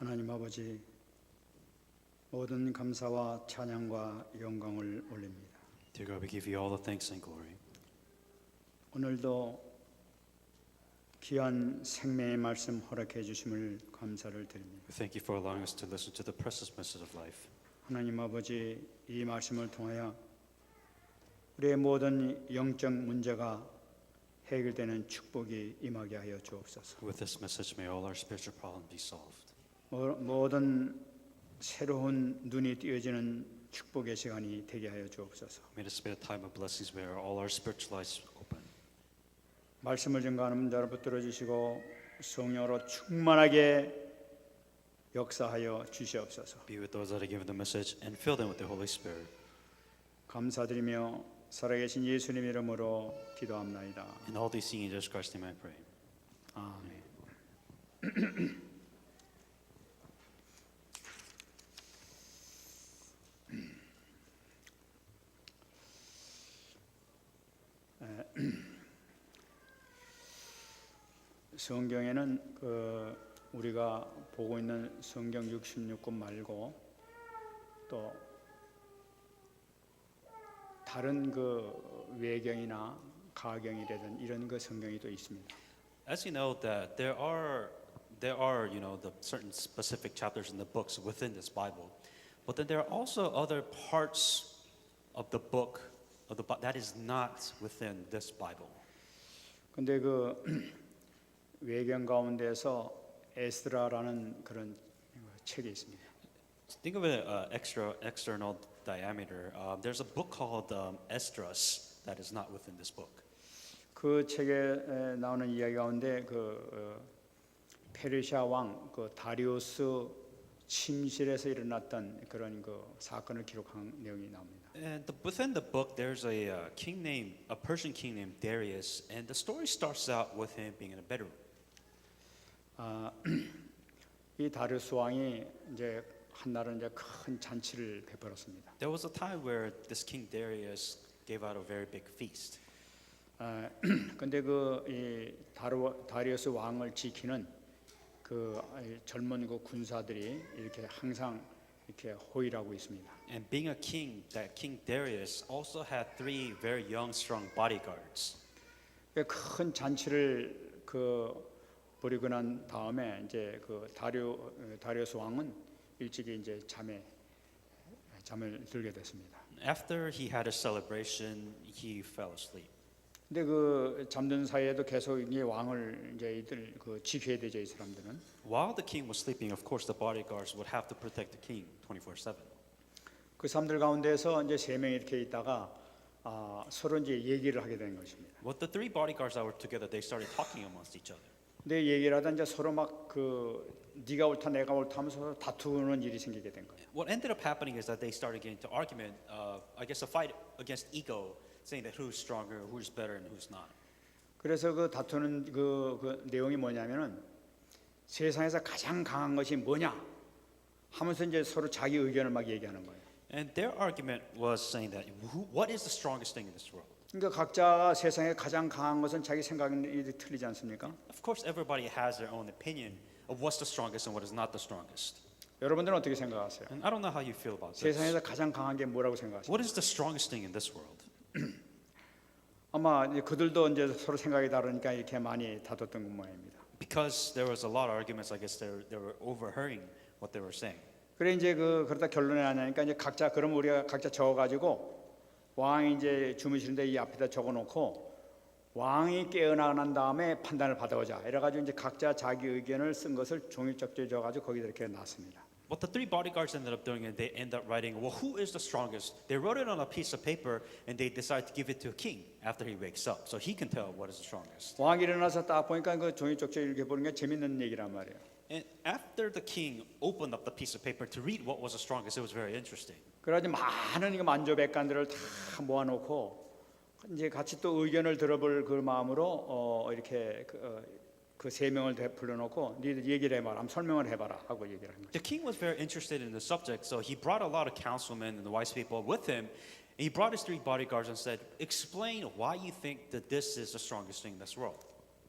하나님 아버지, 모든 감사와 찬양과 영광을 올립니다. Dear God, we give you all the thanks and glory. 오늘도 귀한 생명의 말씀 허락해 주심을 감사를 드립니다. We thank you for allowing us to listen to the precious message of life. 하나님 아버지, 이 말씀을 통하여 우리의 모든 영적 문제가 해결되는 축복이 임하게 하여 주옵소서. With this message, may all our spiritual problems be solved. 모든 새로운 눈이 띄어지는 축복의 시간이 되게 하여 주옵소서. May this be a time of blessings where all our spiritual eyes open. 말씀을 증거하는 자를 붙들어 주시고 성령으로 충만하게 역사하여 주시옵소서. Be with those that are given the message and fill them with the Holy Spirit. 감사드리며 살아계신 예수님 이름으로 기도합나이다. And all these things in Jesus Christ's name I pray. 아멘. 성경에는 우리가 보고 있는 성경 66권 말고 또 다른 외경이나 가경이라든 이런 성경이 또 있습니다. As you know that there are the certain specific chapters in the books within this Bible, but then there are also other parts of the book that is not within this Bible. 근데 외경 가운데서 에스드라라는 그런 책이 있습니다. Think of it external diameter. There's a book called Esdras that is not within this book. 그 책에 나오는 이야기 가운데 페르시아 왕 다리우스 침실에서 일어났던 그런 사건을 기록한 내용이 나옵니다. And within the book, there's a Persian king named Darius, and the story starts out with him being in a bedroom. 이 다리우스 왕이 이제 한날은 이제 큰 잔치를 베풀었습니다. There was a time where this king Darius gave out a very big feast. 근데 이 다리우스 왕을 지키는 젊은 군사들이 이렇게 항상 이렇게 호위하고 있습니다. And being a king, that King Darius also had 3 very young, strong bodyguards. 큰 잔치를 벌이고 난 다음에 이제 다리우스 왕은 일찍이 이제 잠을 들게 됐습니다. After he had a celebration, he fell asleep. 근데 잠든 사이에도 계속 이제 왕을 이제 이들 지켜야 되죠, 이 사람들은. While the king was sleeping, of course, the bodyguards would have to protect the king 24/7. 그 사람들 가운데서 이제 3명이 이렇게 있다가 서로 이제 얘기를 하게 된 것입니다. With the 3 bodyguards that were together, they started talking amongst each other. 근데 얘기를 하다 이제 서로 막 네가 옳다 내가 옳다 하면서 다투는 일이 생기게 된 거예요. What ended up happening is that they started getting into argument, I guess a fight against ego, saying that who's stronger, who's better, and who's not. 그래서 다투는 내용이 뭐냐면은 세상에서 가장 강한 것이 뭐냐 하면서 이제 서로 자기 의견을 막 얘기하는 거예요. And their argument was saying that what is the strongest thing in this world? 그러니까 각자가 세상에 가장 강한 것은 자기 생각이 틀리지 않습니까? Of course, everybody has their own opinion of what's the strongest and what is not the strongest. 여러분들은 어떻게 생각하세요? And I don't know how you feel about this. 세상에서 가장 강한 게 뭐라고 생각하세요? What is the strongest thing in this world? 아마 그들도 이제 서로 생각이 다르니까 이렇게 많이 다퉜던 모양입니다. Because there was a lot of arguments, I guess they were overhearing what they were saying. 그래 이제 그러다 결론에 하냐니까 이제 그럼 우리가 각자 적어가지고 왕이 이제 주무시는데 이 앞에다 적어놓고 왕이 깨어난 다음에 판단을 받아보자. 이래가지고 이제 각자 자기 의견을 쓴 것을 종이접기에 적어가지고 거기다 이렇게 놨습니다. What the 3 bodyguards ended up doing is they end up writing, well, who is the strongest? They wrote it on a piece of paper and they decided to give it to a king after he wakes up, so he can tell what is the strongest. 왕이 일어나서 딱 보니까 종이접기에 이렇게 보는 게 재밌는 얘기란 말이에요. And after the king opened up the piece of paper to read what was the strongest, it was very interesting. 그래가지고 많은 만조백관들을 다 모아놓고 이제 같이 또 의견을 들어볼 마음으로 이렇게 그 3명을 불러놓고 니들 얘기를 해봐라, 설명을 해봐라 하고 얘기를 한 거예요. The king was very interested in the subject, so he brought a lot of councilmen and the wise people with him. And he brought his 3 bodyguards and said, explain why you think that this is the strongest thing in this world.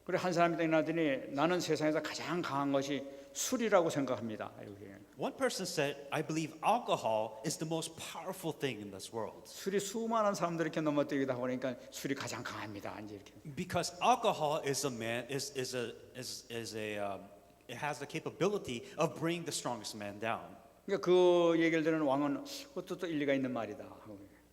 그래 한 사람이 일어나더니 나는 세상에서 가장 강한 것이 술이라고 생각합니다. 여기. One person said, I believe alcohol is the most powerful thing in this world. 술이 수많은 사람들이 이렇게 넘어뜨리다 보니까 술이 가장 강합니다. 이제 이렇게. Because alcohol is it has the capability of bringing the strongest man down. 그러니까 그 얘기를 들은 왕은 그것도 또 일리가 있는 말이다.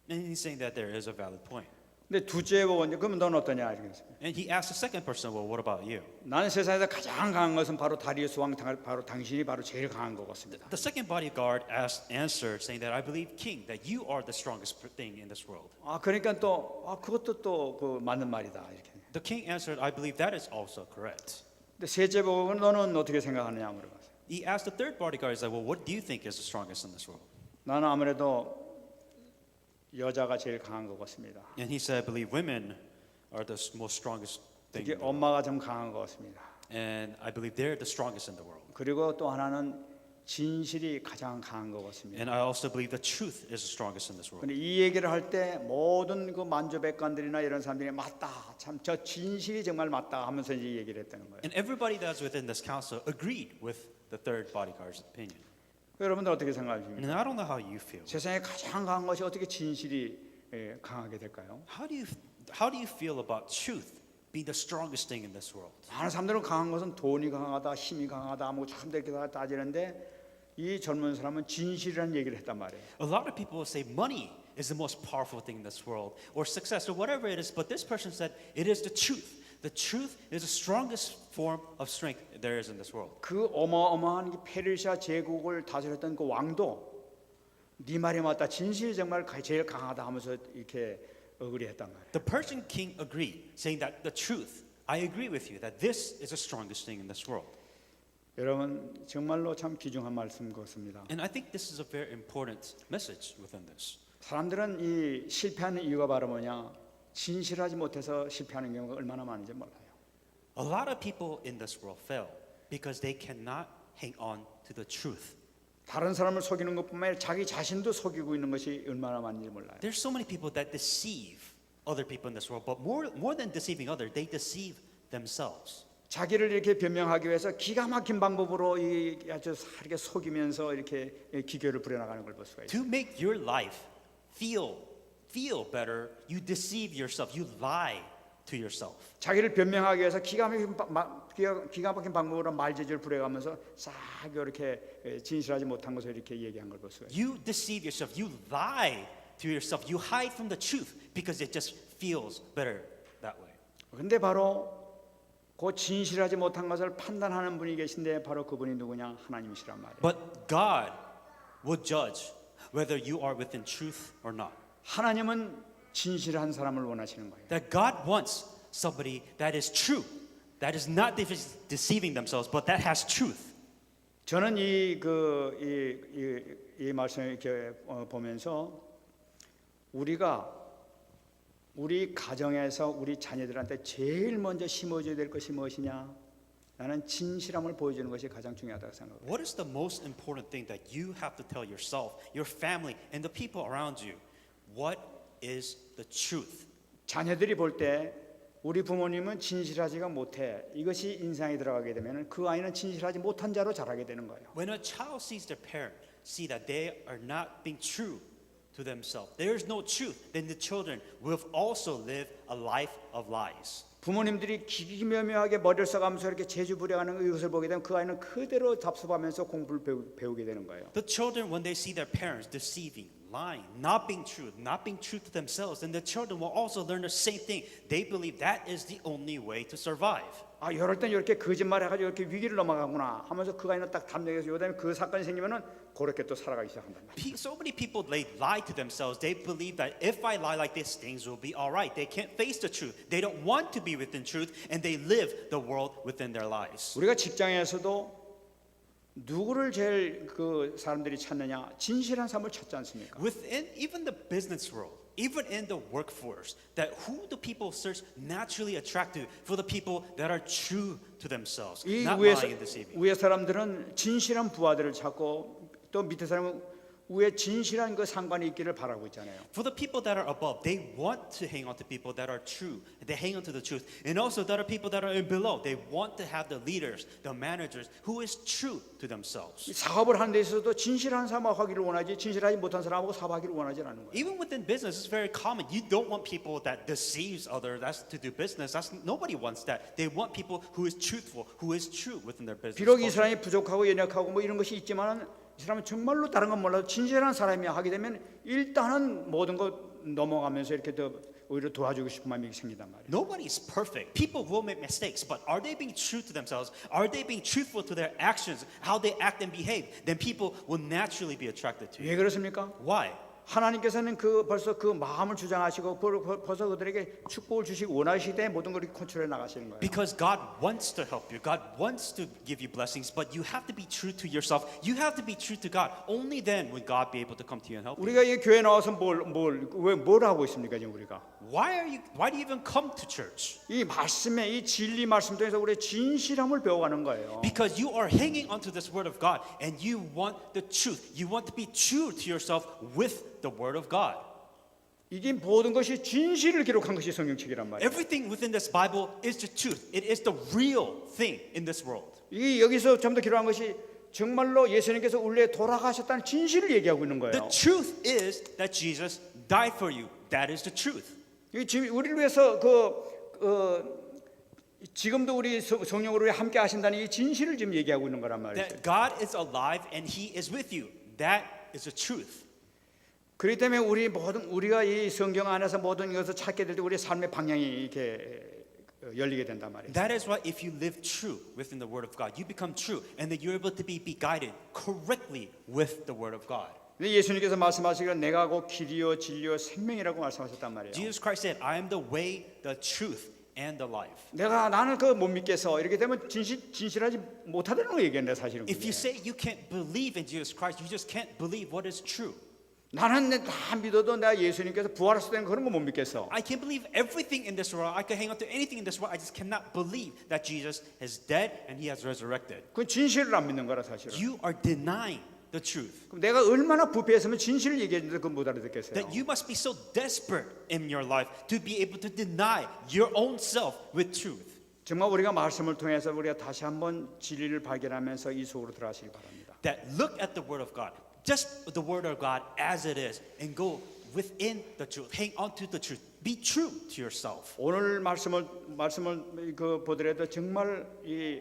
And he's saying that there is a valid point. 근데 둘째 보고 이제 그러면 넌 어떠냐 이렇게 했어요. And he asked the second person, well, what about you? 나는 세상에서 가장 강한 것은 바로 다리우스 왕, 바로 당신이 바로 제일 강한 것 같습니다. The second bodyguard answered, saying that I believe, King, that you are the strongest thing in this world. 아 그러니까 또 그것도 또 그 맞는 말이다 이렇게. The king answered, I believe that is also correct. 근데 셋째 보고 너는 어떻게 생각하느냐 물어봤어요. He asked the third bodyguard, he's like, well, what do you think is the strongest in this world? 나는 아무래도 여자가 제일 강한 것 같습니다. And he said, I believe women are the most strongest thing. 특히 in the world. 엄마가 좀 강한 것 같습니다. And I believe they're the strongest in the world. 그리고 또 하나는 진실이 가장 강한 것 같습니다. And I also believe the truth is the strongest in this world. 근데 이 얘기를 할 때 모든 그 만주백관들이나 이런 사람들이 맞다, 참 저 진실이 정말 맞다 하면서 이 얘기를 했다는 거예요. And everybody that's within this council agreed with the third bodyguard's opinion. 여러분들 어떻게 생각하십니까? And I don't know how you feel. 세상에 가장 강한 것이 어떻게 진실이 강하게 될까요? How do you feel about truth being the strongest thing in this world? 많은 사람들은 강한 것은 돈이 강하다, 힘이 강하다, 뭐 참 이렇게 다 따지는데 이 젊은 사람은 진실이라는 얘기를 했단 말이에요. A lot of people will say money is the most powerful thing in this world, or success, or whatever it is. But this person said it is the truth. The truth is the strongest form of strength there is in this world. 그 어마어마한 이 페르시아 제국을 다스렸던 그 왕도 네 말이 맞다, 진실이 정말 제일 강하다 하면서 이렇게 어그리했단 말이에요. The Persian king agreed, saying that the truth, I agree with you, that this is the strongest thing in this world. 여러분 정말로 참 귀중한 말씀 같습니다. And I think this is a very important message within this. 사람들은 이 실패하는 이유가 바로 뭐냐? 진실하지 못해서 실패하는 경우가 얼마나 많은지 몰라요. A lot of people in this world fail because they cannot hang on to the truth. 다른 사람을 속이는 것뿐만 아니라 자기 자신도 속이고 있는 것이 얼마나 많은지 몰라요. There's so many people that deceive other people in this world, but more than deceiving others, they deceive themselves. 자기를 이렇게 변명하기 위해서 기가 막힌 방법으로 이 아주 살게 속이면서 이렇게 기교를 부려나가는 걸 볼 수가 있어요. To make your life feel better, you deceive yourself, you lie to yourself. 자기를 변명하기 위해서 기가 막힌 방법으로 말재주를 부려가면서 싹 이렇게 진실하지 못한 것을 이렇게 얘기한 걸 볼 수가 있어요. You deceive yourself, you lie to yourself, you hide from the truth because it just feels better that way. 근데 바로 그 진실하지 못한 것을 판단하는 분이 계신데 바로 그분이 누구냐? 하나님이시란 말이에요. But God will judge whether you are within truth or not. 하나님은 진실한 사람을 원하시는 거예요. That God wants somebody that is true, that is not deceiving themselves, but that has truth. 저는 이 말씀을 이렇게 보면서 우리 가정에서 우리 자녀들한테 제일 먼저 심어줘야 될 것이 무엇이냐? 나는 진실함을 보여주는 것이 가장 중요하다고 생각합니다. What is the most important thing that you have to tell yourself, your family, and the people around you? What is the truth? 자녀들이 볼 때 우리 부모님은 진실하지가 못해. 이것이 인상이 들어가게 되면 그 아이는 진실하지 못한 자로 자라게 되는 거예요. When a child sees their parent, see that they are not being true to themselves, there is no truth, then the children will also live a life of lies. 부모님들이 기기묘묘하게 머리를 써가면서 이렇게 재주 부려가는 이것을 보게 되면 그 아이는 그대로 답습하면서 공부를 배우게 되는 거예요. The children, when they see their parents deceiving, lying, not being true to themselves, then the children will also learn the same thing. They believe that is the only way to survive. 아, 이럴 땐 이렇게 거짓말해가지고 이렇게 위기를 넘어가구나 하면서 그 아이는 딱 담력해서 요다음에 그 사건이 생기면은 그렇게 또 살아가기 시작한단 말이에요. So many people, they lie to themselves. They believe that if I lie like this, things will be all right. They can't face the truth. They don't want to be within truth, and they live the world within their lives. 우리가 직장에서도 누구를 제일 그 사람들이 찾느냐? 진실한 사람을 찾지 않습니까? Within even the business world, even in the workforce, that who do people search naturally attractive for the people that are true to themselves, 이 not 위에 lying and deceiving. 사람들은 진실한 부하들을 찾고 또 밑에 사람은 위에 진실한 그 상관이 있기를 바라고 있잖아요. For the people that are above, they want to hang on to people that are true. They hang on to the truth. And also there are people that are below. They want to have the leaders, the managers, who is true to themselves. 이 사업을 하는 데 있어서도 진실한 사업하기를 원하지 진실하지 못한 사람하고 사업하기를 원하지 않는 거예요. Even within business, it's very common. You don't want people that deceives others. That's to do business. Nobody wants that. They want people who is truthful, who is true within their business. 비록 이 culture. 사람이 부족하고 연약하고 뭐 이런 것이 있지만은 이 사람은 정말로 다른 건 몰라도 진실한 사람이 하게 되면 일단은 모든 거 넘어가면서 이렇게 더 오히려 도와주고 싶은 마음이 생긴단 말이에요. Nobody is perfect. People will make mistakes, but are they being true to themselves? Are they being truthful to their actions, how they act and behave? Then people will naturally be attracted to you. 왜 그렇습니까? Why? 하나님께서는 벌써 그 마음을 주장하시고 벌써 그들에게 축복을 주시고 원하시기 때문에 모든 걸 컨트롤해 나가시는 거예요. Because God wants to help you. God wants to give you blessings, but you have to be true to yourself. You have to be true to God. Only then will God be able to come to you and help you. 우리가 이 교회 나와서 뭘 하고 있습니까 지금 우리가? Why do you even come to church? 이 말씀에 이 진리 말씀 통해서 우리의 진실함을 배워가는 거예요. Because you are hanging onto this word of God and you want the truth. You want to be true to yourself with the word of God. 이게 모든 것이 진실을 기록한 것이 성경책이란 말이에요. Everything within this Bible is the truth. It is the real thing in this world. 이게 여기서 전부 다 기록한 것이 정말로 예수님께서 원래 돌아가셨다는 진실을 얘기하고 있는 거예요. The truth is that Jesus died for you. That is the truth. 이 지금 우리를 위해서 지금도 우리 성령으로 함께 하신다는 이 진실을 지금 얘기하고 있는 거란 말이죠. That God is alive and He is with you. That is the truth. 그렇기 때문에 우리가 이 성경 안에서 모든 것을 찾게 될 때 우리의 삶의 방향이 이렇게 열리게 된단 말이에요. That is why if you live true within the Word of God, you become true, and then you're able to be guided correctly with the Word of God. 근데 예수님께서 말씀하시기를 내가 곧 길이요 진리요 생명이라고 말씀하셨단 말이에요. Jesus Christ said, "I am the way, the truth, and the life." 나는 그거 못 믿겠어. 이렇게 되면 진실하지 못하다는 거 얘기했는데 사실은. If you say you can't believe in Jesus Christ, you just can't believe what is true. 나는 다 믿어도 내가 예수님께서 부활하실 때는 그런 거 못 믿겠어. I can believe everything in this world. I can hang on to anything in this world. I just cannot believe that Jesus is dead and He has resurrected. 그건 진실을 안 믿는 거라 사실은. You are denying the truth. 그럼 내가 얼마나 부패했으면 진실을 얘기했는데 그걸 못 알아듣겠어요. That you must be so desperate in your life to be able to deny your own self with truth. 정말 우리가 말씀을 통해서 우리가 다시 한번 진리를 발견하면서 이 속으로 들어가시기 바랍니다. That look at the Word of God, just the Word of God as it is, and go within the truth. Hang on to the truth. Be true to yourself. 오늘 말씀을 보더라도 정말 이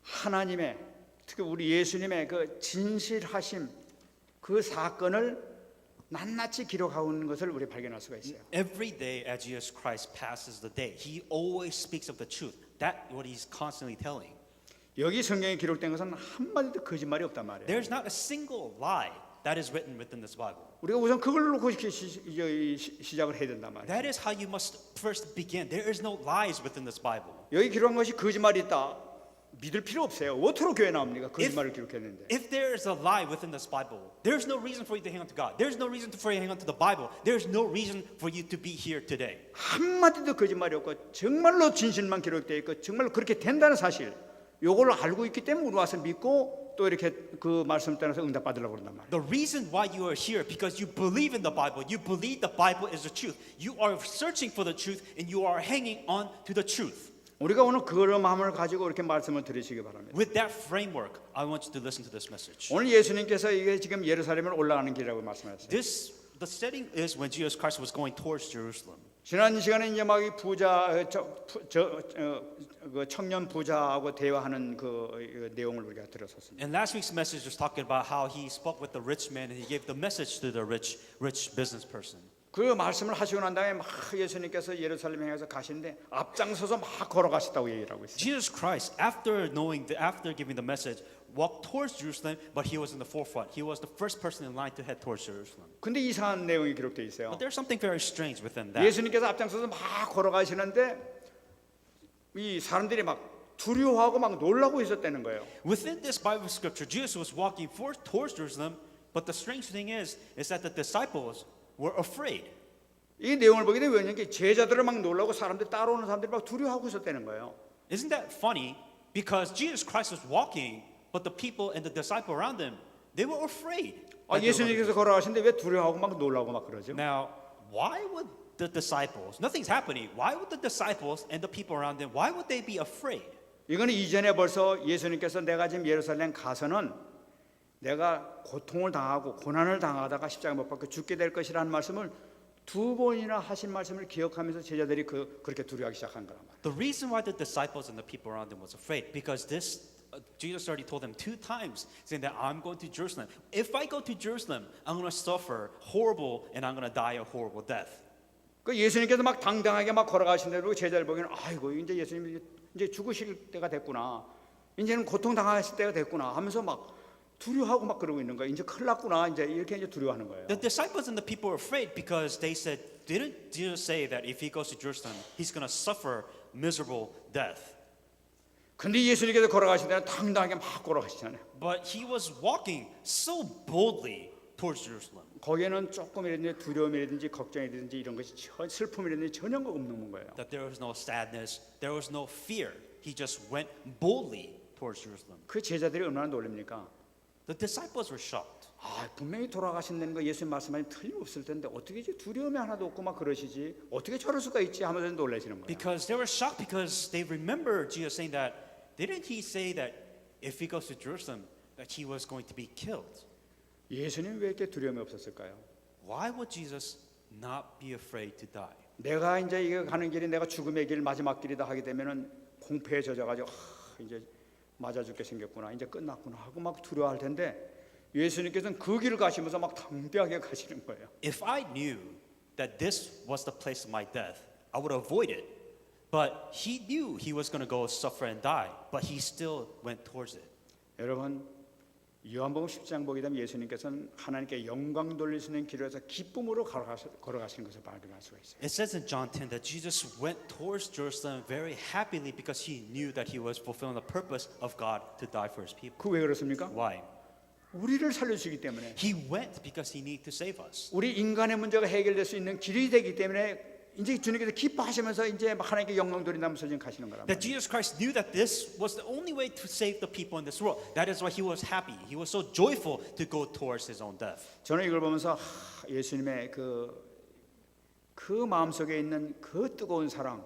하나님의 특히 우리 예수님의 그 진실하심 그 사건을 낱낱이 기록하고 있는 것을 우리 발견할 수가 있어요. Every day as Jesus Christ passes the day, He always speaks of the truth. That's what He's constantly telling. 여기 성경에 기록된 것은 한마디도 거짓말이 없단 말이에요. There's not a single lie that is written within this Bible. 우리가 우선 그걸 놓고 시작을 해야 된단 말이에요. That is how you must first begin. There is no lies within this Bible. 여기 기록한 것이 거짓말이 있다. 믿을 필요 없어요. 어떻게 교회 나옵니까? 거짓말을 기록했는데. If there is a lie within this Bible, there's no reason for you to hang on to God. There's no reason for you to hang on to the Bible. There's no reason for you to be here today. 한마디도 거짓말이 없고 정말로 진실만 기록되어 있고 정말로 그렇게 된다는 사실 요걸 알고 있기 때문에 우리 와서 믿고 또 이렇게 그 말씀 따라서 응답 받으려고 그런단 말이에요. The reason why you are here because you believe in the Bible. You believe the Bible is the truth. You are searching for the truth and you are hanging on to the truth. 우리가 오늘 그런 마음을 가지고 이렇게 말씀을 들으시기 바랍니다. With that framework, I want you to listen to this message. 오늘 예수님께서 이게 지금 예루살렘을 올라가는 길이라고 말씀하셨어요. The setting is when Jesus Christ was going towards Jerusalem. 지난 시간에 이제 막 이 그 청년 부자하고 대화하는 그 내용을 우리가 들었었습니다. And last week's message was talking about how he spoke with the rich man and he gave the message to the rich business person. 그 말씀을 하시고 난 다음에 막 예수님께서 예루살렘에 향해서 가시는데 앞장서서 막 걸어가셨다고 얘기를 하고 있어요. Jesus Christ, after giving the message, walked towards Jerusalem, but he was in the forefront. He was the first person in line to head towards Jerusalem. 근데 이상한 내용이 기록되어 있어요. But there's something very strange within that. 예수님께서 앞장서서 막 걸어가시는데 이 사람들이 막 두려워하고 막 놀라고 있었다는 거예요. Within this Bible scripture, Jesus was walking towards Jerusalem, but the strange thing is that the disciples were afraid. 이 내용을 보게 되면 왜냐면 제자들을 막 놀라고 사람들 따라오는 사람들이 막 두려워하고 있었다는 거예요. Isn't that funny? Because Jesus Christ was walking, but the people and the disciple around him They were afraid. 아, that they were going to 예수님께서 걸어가시는데 왜 두려워하고 막 놀라고 막 그러죠? Now, why would the disciples, nothing's happening, why would the disciples and the people around them, why would they be afraid? 이거는 이전에 벌써 예수님께서 내가 지금 예루살렘 가서는 내가 고통을 당하고 고난을 당하다가 십자가 못 박혀 죽게 될 것이라는 말씀을 두 번이나 하신 말씀을 기억하면서 제자들이 그렇게 두려워하기 시작한 거란 말이에요. The reason why the disciples and the people around them was afraid, because this Jesus already told them 2 times, saying that I'm going to Jerusalem. If I go to Jerusalem, I'm going to suffer horrible and I'm going to die a horrible death. 그 예수님께서 막 당당하게 막 걸어가신 대로 제자들 보기에는 아이고 이제 예수님이 이제 죽으실 때가 됐구나. 이제는 고통 당하실 때가 됐구나 하면서 막 두려워하고 막 그러고 있는 거예요. 이제 큰일 났구나. 이제 이렇게 이제 두려워하는 거예요. The disciples and the people were afraid because they said, didn't Jesus say that if he goes to Jerusalem, he's going to suffer miserable death? 근데 예수님께서 걸어가실 때는 당당하게 막 걸어가시잖아요. But he was walking so boldly towards Jerusalem. 거기에는 조금이라든지 두려움이라든지 걱정이라든지 이런 것이 슬픔이라든지 전혀 없는 거예요. That there was no sadness, there was no fear. He just went boldly towards Jerusalem. 그 제자들이 얼마나 놀랍니까? The disciples were shocked. 아, 분명히 돌아가신다는 거 예수님 말씀하신 틀림없을 텐데 어떻게 이제 두려움이 하나도 없고 막 그러시지? 어떻게 저럴 수가 있지? 하면서 놀라시는 거예요. Because they were shocked because they remember Jesus saying that, didn't he say that if he goes to Jerusalem, that he was going to be killed? 예수님 왜 이렇게 두려움이 없었을까요? Why would Jesus not be afraid to die? 내가 이제 이거 가는 길이 내가 죽음의 길 마지막 길이다 하게 되면은 공포에 젖어가지고 이제 맞아 죽게 생겼구나, 이제 끝났구나 하고 막 두려워할 텐데 예수님께서는 그 길을 가시면서 막 담대하게 가시는 거예요. If I knew that this was the place of my death, I would avoid it. But he knew he was going to go suffer and die, but he still went towards it. 여러분, 요한복음 10장 보게 되면 예수님께서는 하나님께 영광 돌릴 수 있는 길에서 기쁨으로 걸어가시는 것을 발견할 수가 있어요. It says in John 10 that Jesus went towards Jerusalem very happily because he knew that he was fulfilling the purpose of God to die for his people. 그 왜 그렇습니까? Why? 우리를 살려주시기 때문에, He went because he needed to save us. 우리 인간의 문제가 해결될 수 있는 길이 되기 때문에 이제 주님께서 기뻐하시면서 이제 하나님께 영광 돌린다면서 지금 가시는 거란 That 말이에요. Jesus Christ knew that this was the only way to save the people in this world. That is why he was happy. He was so joyful to go towards his own death. 저는 이걸 보면서 예수님의 그 마음속에 있는 그 뜨거운 사랑,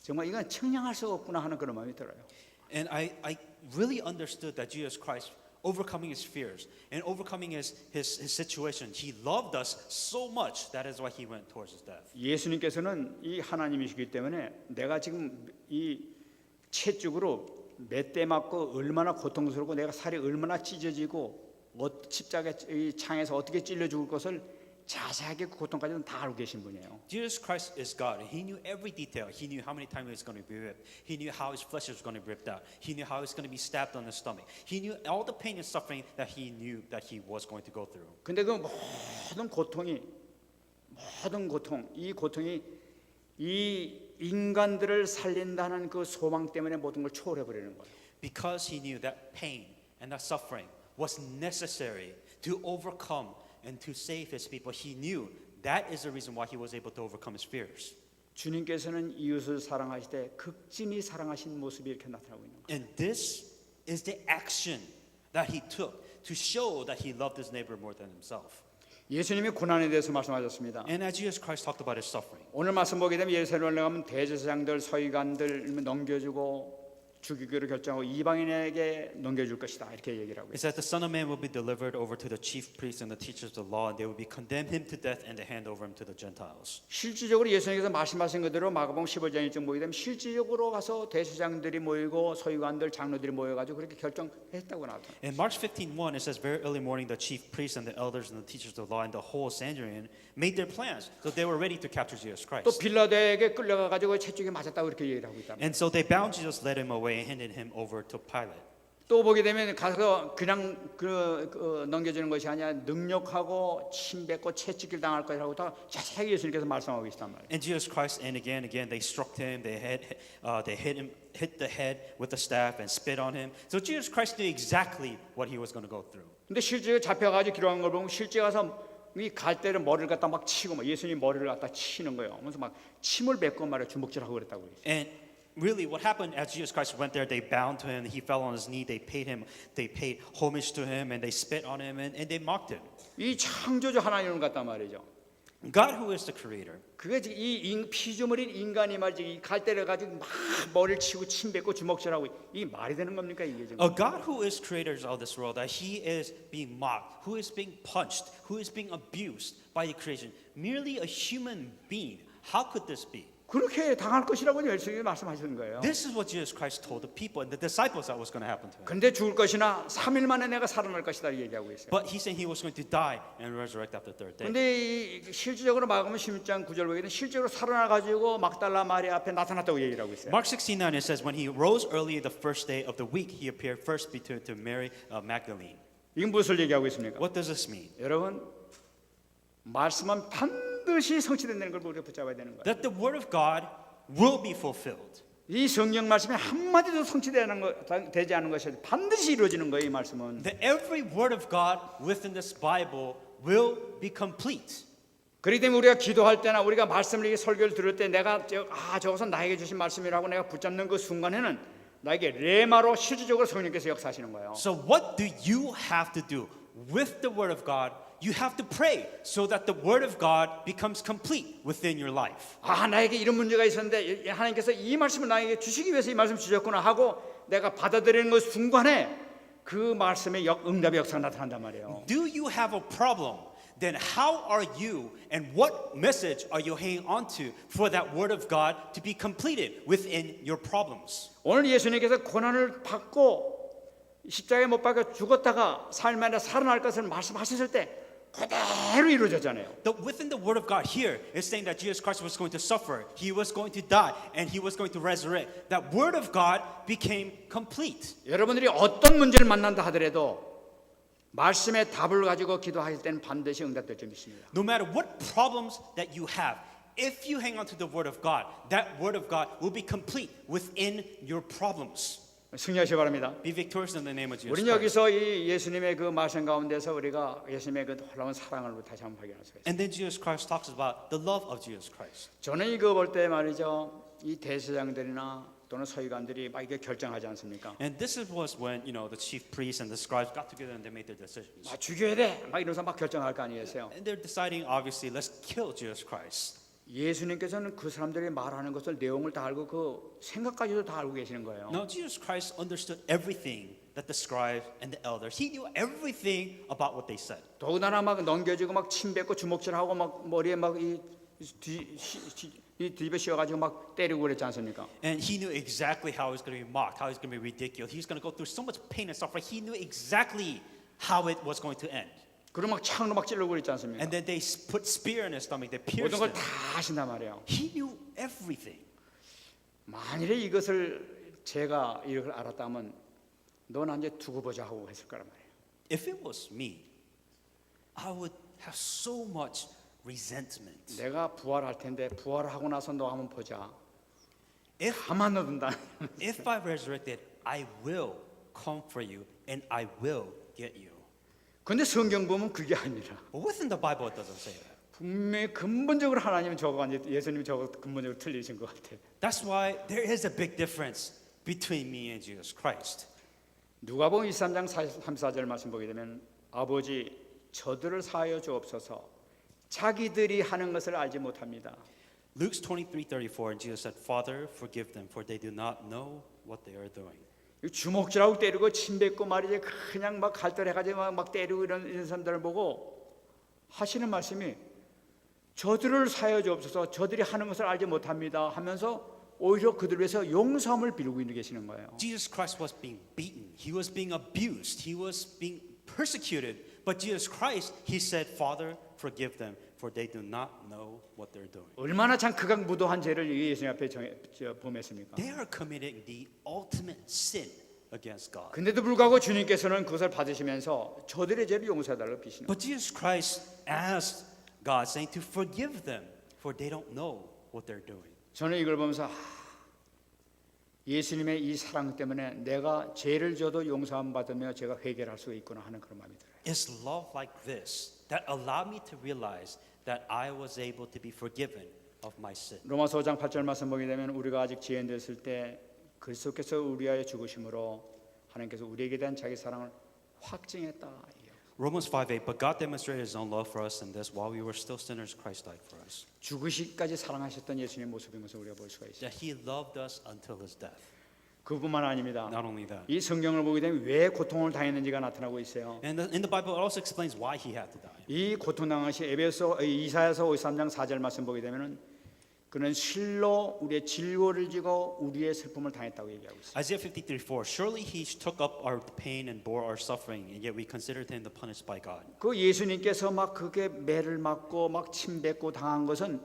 정말 이건 측량할 수 없구나 하는 그런 마음이 들어요. And I really understood that Jesus Christ, overcoming his fears and overcoming his situation, he loved us so much. That is why he went towards his death. 예수님께서는 이 하나님이시기 때문에 내가 지금 이 채찍으로 몇 대 맞고 얼마나 고통스럽고 내가 살이 얼마나 찢어지고 십자가 이 창에서 어떻게 찔려 죽을 것을 자세하게 그 고통까지는 다 알고 계신 분이에요. Jesus Christ is God. He knew every detail. He knew how many times he was going to be whipped. He knew how his flesh was going to be ripped out. He knew how he was going to be stabbed on the stomach. He knew all the pain and suffering that he knew that he was going to go through. 근데 그 모든 고통이 이 인간들을 살린다는 그 소망 때문에 모든 걸 초월해 버리는 거예요. Because he knew that pain and that suffering was necessary to overcome and to save his people, he knew that is the reason why he was able to overcome his fears. 주님께서는 이웃을 사랑하실 때 극진히 사랑하신 모습이 이렇게 나타나고 있는 거예요. And this is the action that he took to show that he loved his neighbor more than himself. 예수님이 고난에 대해서 말씀하셨습니다. And as Jesus Christ talked about his suffering, 오늘 말씀 보게 되면 예루살렘에 가면 대제사장들, 서기관들 넘겨주고 죽이기로 결정하고 이방인에게 넘겨줄 것이다, 이렇게 얘기를 하고 it 있어요. says the Son of Man will be delivered over to the chief priests and the teachers of the law, and they will be condemn him to death and to hand over him to the Gentiles. 실질적으로 예수님께서 말씀하신 그대로 마가복음 15장일쯤 보게 되면 실질적으로 가서 대제사장들이 모이고 서기관들, 장로들이 모여가지고 그렇게 결정했다고 나와요. In Mark 15:1, it says, very early morning, the chief priests and the elders and the teachers of the law and the whole Sanhedrin made their plans. So they were ready to capture Jesus 또 Christ. 빌라도에게 끌려가가지고 채찍에 맞았다고 이렇게 얘기를 하고 있다. And so they bound Jesus, led him away, and handed him over to Pilate. 또 보게 되면 가서 그냥 넘겨주는 것이 아니라 능력하고 침뱉고 채찍질 당할 것이라고 다 자세하게 예수님께서 말씀하고 계시단 말이에요. And Jesus Christ, and again, they struck him. They hit the head with the staff and spit on him. So Jesus Christ knew exactly what he was going to go through. 근데 실제 잡혀가지고 기록한 걸 보면 실제 가서 이 갈대를 머리를 갖다 막 치고 막 예수님 머리를 갖다 치는 거예요. 그래서 막 침을 뱉고 말이야 주먹질하고 그랬다고 그랬어요. And really what happened as Jesus Christ went there, they bound to him, he fell on his knee, they paid homage to him, and they spit on him, and they mocked him. 이 창조주 하나님을 갖단 말이죠. God, who is the creator, 그게 지금 이 피조물인 인간이 말이지 갈대를 가지고 막 머리를 치고 침 뱉고 주먹질하고 이 말이 되는 겁니까 이게 지금? a God who is creator of this world, that he is being mocked, who is being punched, who is being abused by the creation, merely a human being. How could this be? 그렇게 당할 것이라고 예수님이 말씀하시는 거예요. This is what Jesus Christ told the people and the disciples that was going to happen to him. 근데 죽을 것이나 3일 만에 내가 살아날 것이다 얘기하고 있어요. But he said he was going to die and resurrect after the third day. 근데 이 실질적으로 마가복음 16장 9절 보기에는 실제로 살아나 가지고 막달라 마리아 앞에 나타났다고 얘기를 하고 있어요. Mark 16:9 it says when he rose early the first day of the week, he appeared first to Mary Magdalene. 이건 무엇을 얘기하고 있습니까? What does this mean? 여러분 말씀은 반드시 성취된다는 걸 우리가 붙잡아야 되는 거예요. That the word of God will be fulfilled. 이 성경 말씀이 한마디도 성취되지 않은 것이 반드시 이루어지는 거예요. 이 말씀은. That every word of God within this Bible will be complete. 그렇기 때문에 우리가 기도할 때나 우리가 말씀을 이렇게 설교를 들을 때 내가 저것은 나에게 주신 말씀이라고 내가 붙잡는 그 순간에는 나에게 레마로 실질적으로 성령께서 역사하시는 거예요. So what do you have to do with the word of God? You have to pray so that the word of God becomes complete within your life. 아 나에게 이런 문제가 있었는데 하나님께서 이 말씀을 나에게 주시기 위해서 이 말씀 주셨구나 하고 내가 받아들이는 그 순간에 그 말씀의 응답의 역사가 나타난단 말이에요. Do you have a problem? Then how are you and what message are you hanging on to for that word of God to be completed within your problems? 오늘 예수님께서 고난을 받고 십자가에 못 박혀 죽었다가 4일 만에 살아날 것을 말씀하셨을 때 그대로 이루어졌잖아요. Within the word of God here is saying that Jesus Christ was going to suffer, he was going to die, and he was going to resurrect. That word of God became complete. 여러분들이 어떤 문제를 만난다 하더라도 말씀의 답을 가지고 기도할 때는 반드시 응답될 줄 믿습니다. No matter what problems that you have, if you hang on to the word of God, that word of God will be complete within your problems. 승리하시기 바랍니다. Be victorious in the name of Jesus 우리는 Christ. 여기서 이 예수님의 그 말씀 가운데서 우리가 예수님의 그 놀라운 사랑을 다시 한번 발견할 수가 있습니다. And then Jesus Christ talks about the love of Jesus Christ. 저는 이거 볼 때 말이죠, 이 대제사장들이나 또는 서기관들이 막 이게 결정하지 않습니까? And this was when the chief priests and the scribes got together and they made their decisions. 막 죽여야 돼, 막 이러면서 막 결정할 거 아니겠어요? And they're deciding, obviously, let's kill Jesus Christ. 예수님께서는 그 사람들이 말하는 것을 내용을 다 알고 그 생각까지도 다 알고 계시는 거예요. Now, Jesus Christ understood everything that the scribes and the elders. He knew everything about what they said. 더군다나 막 넘겨주고 막 침 뱉고 주먹질하고 막 머리에 막 이 뒤집어 씌워가지고 막 때리고 그랬지 않습니까? And he knew exactly how he was going to be mocked, how he was going to be ridiculed. He was going to go through so much pain and suffering. He knew exactly how it was going to end. 그리고 막 창으로 막 찔러고 그랬지 않습니까? And then they put spear in his stomach. They pierced 모든 걸 him. 다 하신단 말이에요. He knew everything. 만일에 이것을 제가 이걸 알았다면 넌 이제 두고 보자 하고 했을 거란 말이에요. If it was me, I would have so much resentment. 내가 부활할 텐데 부활하고 나서 너 한번 보자. If 가만 놔둔다. If I resurrected, I will come for you and I will get you. 근데 성경 보면 그게 아니라 But within the Bible, it doesn't say that. 분명히 근본적으로 하나님은 저거 아니 예수님이 저거 근본적으로 틀리신 것 같아. That's why there is a big difference between me and Jesus Christ. 누가복음 23장 34절 말씀 보게 되면 아버지 저들을 사하여 주옵소서 자기들이 하는 것을 알지 못합니다. Luke 23:34, and Jesus said, Father, forgive them, for they do not know what they are doing. 주먹질하고 때리고 침 뱉고 말이지 그냥 막 갈등해가지고 막 때리고 이런 사람들을 보고 하시는 말씀이 저들을 사하여 주옵소서 저들이 하는 것을 알지 못합니다 하면서 오히려 그들 위해서 용서함을 빌고 있는 계시는 거예요. Jesus Christ was being beaten. He was being abused. He was being persecuted. But Jesus Christ, he said, Father, forgive them, for they do not know what they're doing. 얼마나 참 극악무도한 죄를 예수님 앞에 범했습니까? They are committing the ultimate sin against God. 근데도 불구하고 주님께서는 그것을 받으시면서 저들의 죄를 용서해달라고 비시는 거예요. But Jesus Christ asked God, saying to forgive them, for they don't know what they're doing. 저는 이걸 보면서 예수님의 이 사랑 때문에 내가 죄를 져도 용서함 받으며 제가 회개할 수 있구나 하는 그런 마음이 들어요. It's love like this that allowed me to realize that I was able to be forgiven of my sin. 로마서 5장 8절 말씀 보게 되면 우리가 아직 지연됐을 때 그리스도께서 우리하여 죽으심으로 하나님께서 우리에게 대한 자기 사랑을 확증했다. Romans 5:8, but God demonstrated His own love for us in this: while we were still sinners, Christ died for us. 죽으시기까지 사랑하셨던 예수님의 모습인 것을 우리가 볼 수가 있어요. That He loved us until His death. 그뿐만 아닙니다. Not only that. 이 성경을 보게 되면 왜 고통을 당했는지가 나타나고 있어요. And in the Bible, it also explains why He had to die. 이 고통당한 것이 이사야서 53장 4절 말씀 보게 되면은 그는 실로 우리의 질고를 지고 우리의 슬픔을 당했다고 얘기하고 있어요. Isaiah 53:4, surely He took up our pain and bore our suffering, and yet we considered Him the punished by God. 그 예수님께서 막 그게 매를 맞고 막 침 뱉고 당한 것은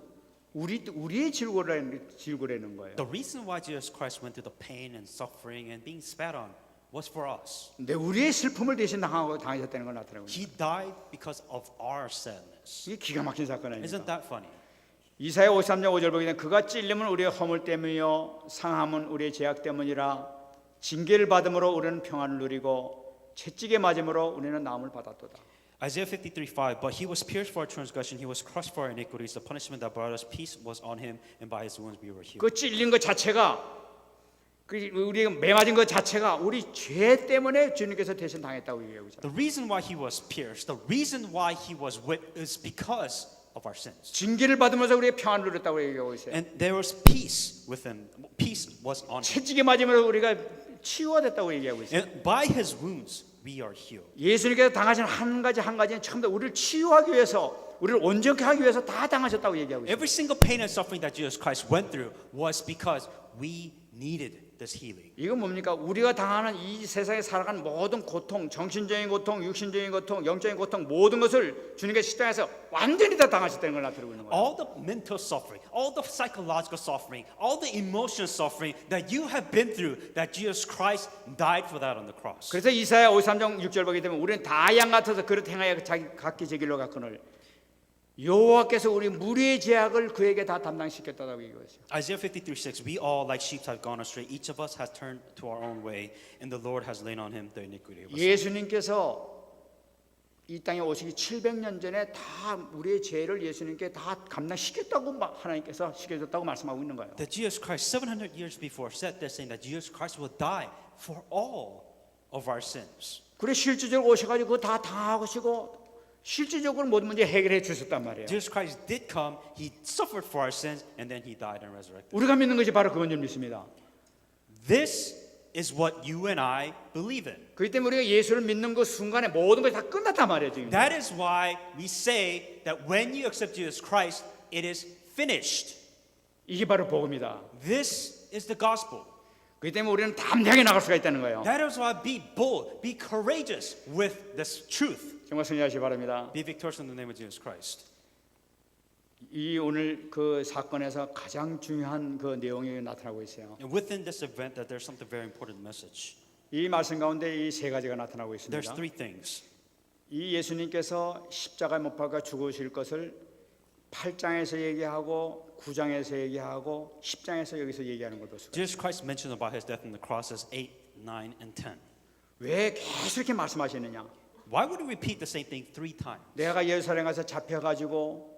우리의 질고라는 거예요. The reason why Jesus Christ went through the pain and suffering and being spat on was for us. 근데 우리의 슬픔을 대신 당하셨다는 걸 나타내고 있어요. He died because of our sadness. 이게 기가 막힌 사건 Isn't 아닙니까? that funny? 이사야 53장 5절 보게 되면 그가 찔림은 우리의 허물 때문이요 상함은 우리의 죄악 때문이라 징계를 받음으로 우리는 평안을 누리고 채찍에 맞음으로 우리는 나음을 받았도다. Isaiah 53:5, but He was pierced for our transgression, He was crushed for our iniquities. The punishment that brought us peace was on Him, and by His wounds we were healed. 그 찔린 것 자체가 우리가 매 맞은 것 자체가 우리 죄 때문에 주님께서 대신 당했다고 얘기하고 있잖아요. The reason why He was pierced, the reason why He was whipped, is because of our sins. 징계를 받으면서 우리의 평안을 누렸다고 얘기하고 있어요. And there was peace with Him. Peace was on Him. 채찍에 맞으면서 우리가 치유가 됐다고 얘기하고 있어요. And by His wounds we are healed. 예수님께서 당하신 한 가지는 처음부터 우리를 치유하기 위해서, 우리를 온전케 하기 위해서 다 당하셨다고 얘기하고 있어요. Every single pain and suffering that Jesus Christ went through was because we needed this healing. 이건 뭡니까? 우리가 당하는 이 세상에 살아가는 모든 고통, 정신적인 고통, 육신적인 고통, 영적인 고통, 모든 것을 주님께서 십자가에서 완전히 다 당하셨다는 걸 나타내고 있는 거예요. All the mental suffering, all the psychological suffering, all the emotional suffering that you have been through, that Jesus Christ died for that on the cross. 그래서 이사야 53장 6절 보게 되면 우리는 다 양 같아서 그릇 행하여 자기 각기 제 길로 갔거늘 여호와께서 우리 무리의 죄악을 그에게 다 담당시켰다고 얘기했어요. Isaiah 53:6, we all like sheep have gone astray. Each of us has turned to our own way, and the Lord has laid on him the iniquity of us. 예수님께서 이 땅에 오시기 700년 전에 다 우리의 죄를 예수님께 다 감당시켰다고 하나님께서 시켜줬다고 말씀하고 있는 거예요. That Jesus Christ 700 years before said this, saying that Jesus Christ will die for all of our sins. 그래 실질적으로 오셔가지고 그거 다 당하시고 실질적으로 모든 문제 해결해 주셨단 말이에요. Jesus Christ did come, He suffered for our sins, and then He died and resurrected. 우리가 믿는 것이 바로 그건 줄 믿습니다. This is what you and I believe in. 그렇기 때문에 우리가 예수를 믿는 그 순간에 모든 것이 다 끝났단 말이에요. 지금. That is why we say that when you accept Jesus Christ, it is finished. 이게 바로 복음이다. This is the gospel. 그렇기 때문에 우리는 담대하게 나갈 수가 있다는 거예요. That is why be bold, be courageous with this truth. 정말 승리하시기 바랍니다. Be victorious in the name of Jesus Christ. 이 오늘 그 사건에서 가장 중요한 그 내용이 나타나고 있어요. And within this event, that there's something very important message. 이 말씀 가운데 이 세 가지가 나타나고 There's 있습니다. three things. 이 예수님께서 십자가에 못 박아 죽으실 것을 8장에서 얘기하고 9장에서 얘기하고 10장에서 여기서 얘기하는 걸 볼 수가 있어요. Jesus Christ mentioned about His death on the cross as 8, 9, and 10. 왜 계속 이렇게 말씀하시느냐? Why would He repeat the same thing three times? 내가 예루살렘 가서 잡혀가지고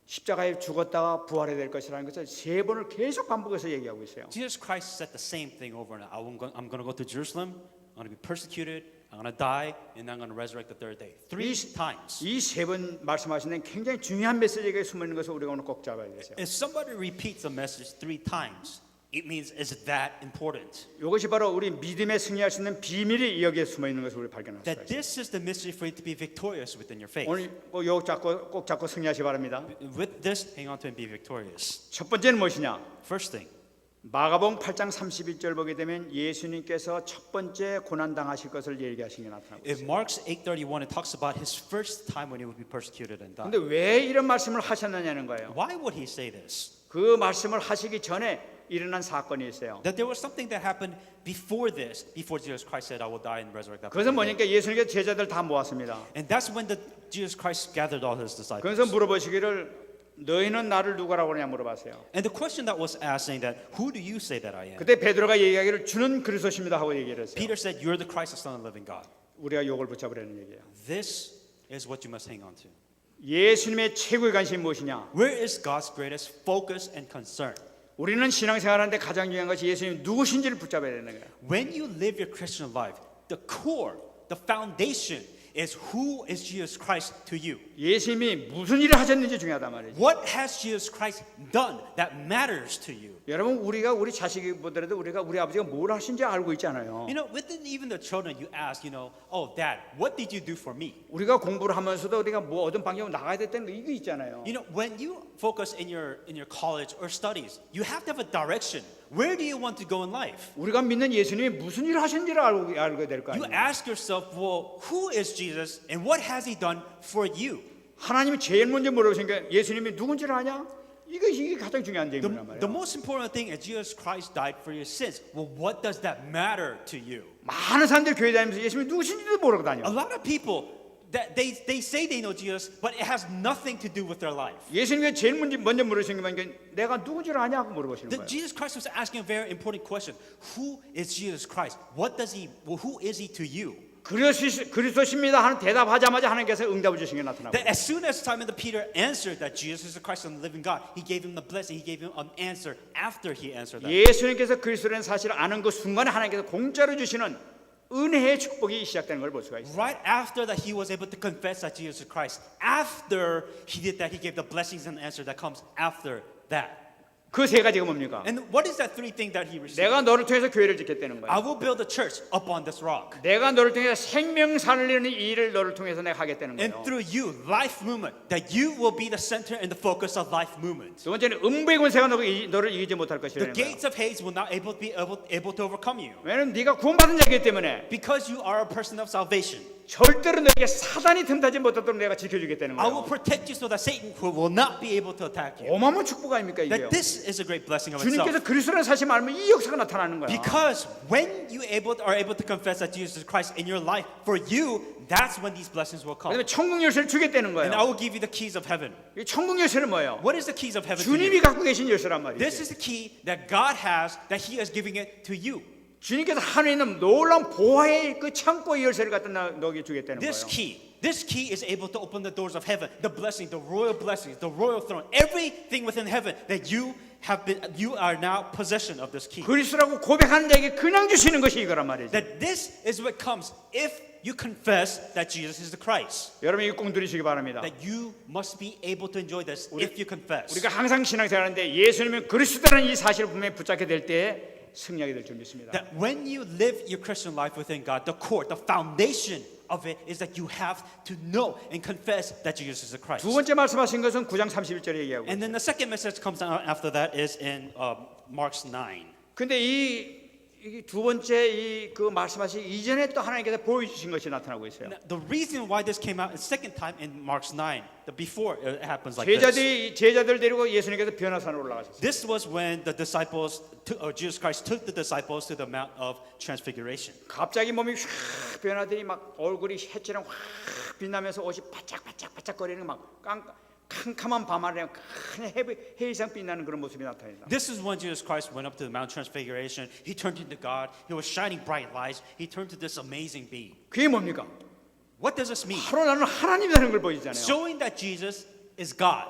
십자가에 죽었다가 부활해야 될 것이라는 것을 세 번을 계속 반복해서 얘기하고 있어요. Jesus Christ said the same thing over and over. I'm going to go to Jerusalem. I'm going to be persecuted. I'm going to die, and I'm going to resurrect the third day. Three times. 이 세 번 말씀하시는 굉장히 중요한 메시지가 숨어 있는 것을 우리가 오늘 꼭 잡아야 되죠. If somebody repeats a message three times, it means it's that important. 이것이 바로 우리 믿음에 승리할 수 있는 비밀이 여기에 숨어 있는 것을 우리 발견할 수가 That 있어요. this is the mystery for you to be victorious within your faith. 오늘 꼭 잡고 승리하시기 바랍니다. With this, hang on to and be victorious. 첫 번째는 무엇이냐? First thing, 마가복음 8장 31절 보게 되면 예수님께서 첫 번째 고난 당하실 것을 얘기하신 게 나타나고 if 있어요. Mark's 8:31, it talks about His first time when He would be persecuted and die. 근데 왜 이런 말씀을 하셨느냐는 거예요. Why would He say this? 그 말씀을 하시기 전에 일어난 사건이 있어요. That there was something that happened before this, before Jesus Christ said, I will die and resurrect that 그것은 third day. 뭐냐니까 예수님께서 제자들 다 모았습니다. And that's when Jesus Christ gathered all His disciples. 그래서 물어보시기를 너희는 나를 누구라고 하느냐 물어봤어요. And the question that was asked, saying that, who do you say that I am? 그때 베드로가 얘기하기를 주는 그리스도십니다 하고 얘기를 했어요. Peter said, you're the Christ, the Son of the living God. 우리가 욕을 붙잡으라는 얘기예요. This is what you must hang on to. 예수님의 최고의 관심이 무엇이냐? Where is God's greatest focus and concern? 우리는 신앙생활하는데 가장 중요한 것이 예수님 누구신지를 붙잡아야 되는 거예요. When you live your Christian life, the core, the foundation is who is Jesus Christ to you. 예수님이 무슨 일을 하셨는지 중요하단 말이죠. What has Jesus Christ done that matters to you? 여러분 우리가 우리 자식이 보더라도 우리가 우리 아버지가 뭘 하신지 알고 있잖아요. You know, within even the children, you ask, oh, Dad, what did you do for me? 우리가 공부를 하면서도 우리가 뭐 어떤 방향으로 나가야 됐다는 거 이거 있잖아요. You know, when you focus in your college or studies, you have to have a direction. Where do you want to go in life? 우리가 믿는 예수님이 무슨 일을 하신지를 알게 될 거 You 아니에요. ask yourself, well, who is Jesus and what has he done for you? 하나님이 제일 먼저 물어보시니까 예수님이 누군지를 아냐? 이게 가장 중요한 The 질문이란 말이에요. most important thing is Jesus Christ died for your sins. Well, what does that matter to you? 많은 사람들이 교회 다니면서 예수님이 누구신지도 모르고 다녀. A lot of people that they say they know Jesus, but it has nothing to do with their life. 예수님이 제일 먼저 물으신 게 내가 누군지를 아냐 하고 물어보시는 거예요. Jesus Christ was asking a very important question. Who is Jesus Christ? Who is he to you? 그리스도십니다 하는 대답하자마자 하나님께서 응답을 주신 게 나타나고. That as soon as Simon the Peter answered that Jesus is the Christ of the living God, he gave him the blessing, he gave him an answer after he answered that. 예수님께서 그리스도라는 사실을 아는 그 순간에 하나님께서 공짜로 주시는 은혜의 축복이 시작되는 걸 볼 수가 있어요. Right after that he was able to confess that Jesus is Christ, after he did that, he gave the blessings and answer that comes after that. 그 세 가지가 뭡니까? And what is that three thing that he received? 내가 너를 통해서 교회를 짓겠다는 I 거예요. will build a church upon this rock. 내가 너를 통해서 생명 살리는 이 일을 너를 통해서 내가 하겠다는 And 거예요. through you, life movement, that you will be the center and the focus of life movement. 두 번째는 음부의 권세가 너를 이기지 못할 The 것이라는 거예요. gates of Hades will not be able to overcome you. 왜냐면 네가 구원받은 자이기 때문에 Because you are a person of salvation. 절대로 너에게 사단이 틈타지 못하도록 내가 지켜주겠다는 I will 거예요. protect you so that Satan will not be able to attack you. 어마어마한 축복 아닙니까 이게요? That this is a great blessing of 주님께서 itself. 그리스도라는 사실을 알면 이 역사가 나타나는 거야. Because when you are able to confess that Jesus Christ in your life, for you, that's when these blessings will come. 왜냐면 천국 열쇠를 주겠다는 And I 거예요. will give you the keys of heaven. 이 천국 열쇠는 뭐예요? What is the keys of heaven to 주님이 you? 갖고 계신 열쇠란 This 말이에요. is the key that God has, that He is giving it to you. 주님께서 하늘에 있는 놀라운 보화의 그 창고의 열쇠를 갖다 너에게 주겠다는 This 거예요. key is able to open the doors of heaven, the blessing, the royal blessings, the royal throne, everything within heaven that you are now possession of this key. 그리스도라고 고백하는 자에게 그냥 주시는 것이 이거란 말이죠. That this is what comes if you confess that Jesus is the Christ. 여러분 이거 꼭 누리시기 바랍니다. That you must be able to enjoy this if you confess. 우리가 항상 신앙생활하는데 예수님은 그리스도라는 이 사실을 분명히 붙잡게 될 때에 승리하게 될 줄 믿습니다. That when you live your Christian life within God, the core, the foundation of it is that you have to know and confess that Jesus is the Christ. 두 번째 말씀하신 것은 9장 31절에 얘기하고. And then the second message comes out after that is in Mark 9. 근데 이 두 번째 그 말씀하신 이전에 또 하나님께서 보여주신 것이 나타나고 있어요. Now, the reason why this came out the second time in Mark 9, before it happens like this. 제자들 데리고 예수님께서 변화산으로 올라가셨어요. This was when the disciples, Jesus Christ took the disciples to the Mount of Transfiguration. 갑자기 몸이 확 변하더니 막 얼굴이 햇처럼 확 빛나면서 옷이 바짝바짝거리는 막 캄캄한 밤하늘에 큰 해이상 빛나는 그런 모습이 나타난다. This is when Jesus Christ went up to the Mount Transfiguration. He turned into God. He was shining bright lights. He turned to this amazing being. 그게 뭡니까? What does this mean? 바로 나는 하나님이라는 걸 보이잖아요. Showing that Jesus is God.